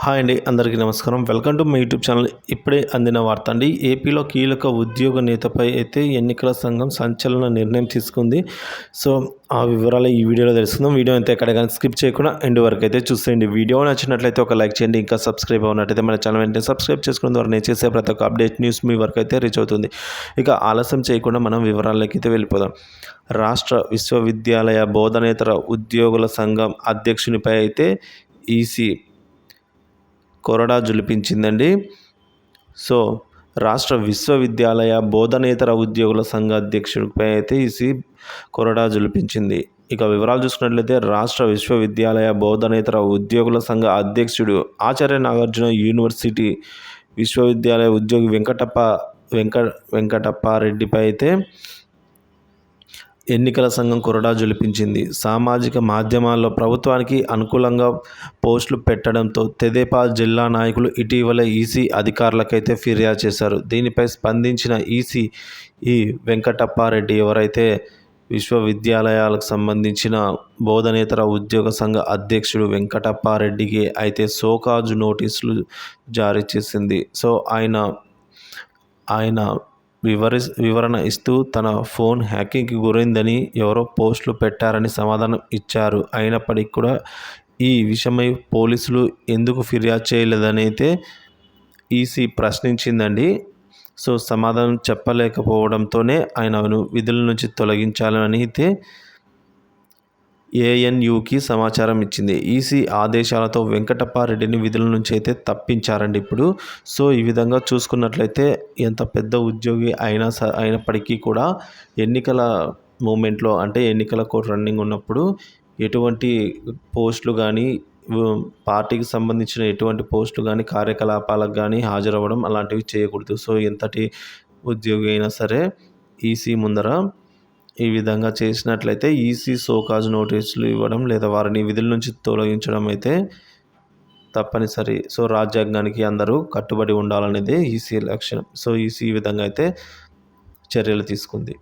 Hi అండి, అందరికీ నమస్కారం. Welcome to my YouTube channel. ఇప్పుడే అందిన వార్త అండి. ఏపీలో కీలక ఉద్యోగ నేతపై అయితే ఎన్నికల సంఘం సంచలన నిర్ణయం తీసుకుంది. సో ఆ వివరాలు ఈ వీడియోలో తెలుసుకుందాం. వీడియో అయితే ఎక్కడ కానీ స్కిప్ చేయకుండా ఎండ్ వరకు అయితే చూసేయండి. వీడియో నచ్చినట్లయితే ఒక లైక్ చేయండి. ఇంకా సబ్స్క్రైబ్ అవునట్టయితే మన ఛానల్ వెంటనే సబ్స్క్రైబ్ చేసుకోవడం ద్వారా నేను చేసే ప్రతి ఒక్క అప్డేట్ న్యూస్ మీ వరకు అయితే రీచ్ అవుతుంది. ఇక ఆలస్యం చేయకుండా మనం వివరాల్లోకి అయితే వెళ్ళిపోదాం. రాష్ట్ర విశ్వవిద్యాలయ బోధనేతర ఉద్యోగుల సంఘం అధ్యక్షునిపై అయితే ఈసీ కొరడా జులిపించిందండి. సో రాష్ట్ర విశ్వవిద్యాలయ బోధనేతర ఉద్యోగుల సంఘ అధ్యక్షుడిపై అయితే ఈసీ కొరడా జులిపించింది. ఇక వివరాలు చూసుకున్నట్లయితే రాష్ట్ర విశ్వవిద్యాలయ బోధనేతర ఉద్యోగుల సంఘ అధ్యక్షుడు ఆచార్య నాగార్జున యూనివర్సిటీ విశ్వవిద్యాలయ ఉద్యోగి వెంకటప్పారెడ్డిపై అయితే ఎన్నికల సంఘం కొరడా జులిపించింది. సామాజిక మాధ్యమాల్లో ప్రభుత్వానికి అనుకూలంగా పోస్టులు పెట్టడంతో తెదేపా జిల్లా నాయకులు ఇటీవల ఈసీ అధికారులకైతే ఫిర్యాదు చేశారు. దీనిపై స్పందించిన ఈసీ ఈ వెంకటప్పారెడ్డి ఎవరైతే విశ్వవిద్యాలయాలకు సంబంధించిన బోధనేతర ఉద్యోగ సంఘ అధ్యక్షుడు వెంకటప్పారెడ్డికి అయితే సోకాజు నోటీసులు జారీ చేసింది. సో ఆయన వివరణ ఇస్తూ తన ఫోన్ హ్యాకింగ్కి గురైందని ఎవరో పోస్టులు పెట్టారని సమాధానం ఇచ్చారు. అయినప్పటికీ కూడా ఈ విషయమై పోలీసులు ఎందుకు ఫిర్యాదు చేయలేదని అయితే ఈసీ ప్రశ్నించిందండి. సో సమాధానం చెప్పలేకపోవడంతోనే ఆయనను విధుల నుంచి తొలగించాలని అయితే ఏఎన్యూకి సమాచారం ఇచ్చింది. ఈసీ ఆదేశాలతో వెంకటప్పారెడ్డిని విధుల నుంచి అయితే తప్పించారండి ఇప్పుడు. సో ఈ విధంగా చూసుకున్నట్లయితే ఎంత పెద్ద ఉద్యోగి అయినప్పటికీ కూడా ఎన్నికల మూమెంట్లో అంటే ఎన్నికల కోడ్ రన్నింగ్ ఉన్నప్పుడు ఎటువంటి పోస్టులు కానీ పార్టీకి సంబంధించిన ఎటువంటి పోస్టులు కానీ కార్యకలాపాలకు కానీ హాజరవ్వడం అలాంటివి చేయకూడదు. సో ఎంతటి ఉద్యోగి అయినా సరే ఈసీ ముందర ఈ విధంగా చేసినట్లయితే ఈసీ సోకాజ్ నోటీసులు ఇవ్వడం లేదా వారిని విధుల నుంచి తొలగించడం అయితే తప్పనిసరి. సో రాజ్యాంగానికి అందరూ కట్టుబడి ఉండాలనేదే ఈసీ లక్ష్యం. సో ఈసీ ఈ విధంగా అయితే చర్యలు తీసుకుంది.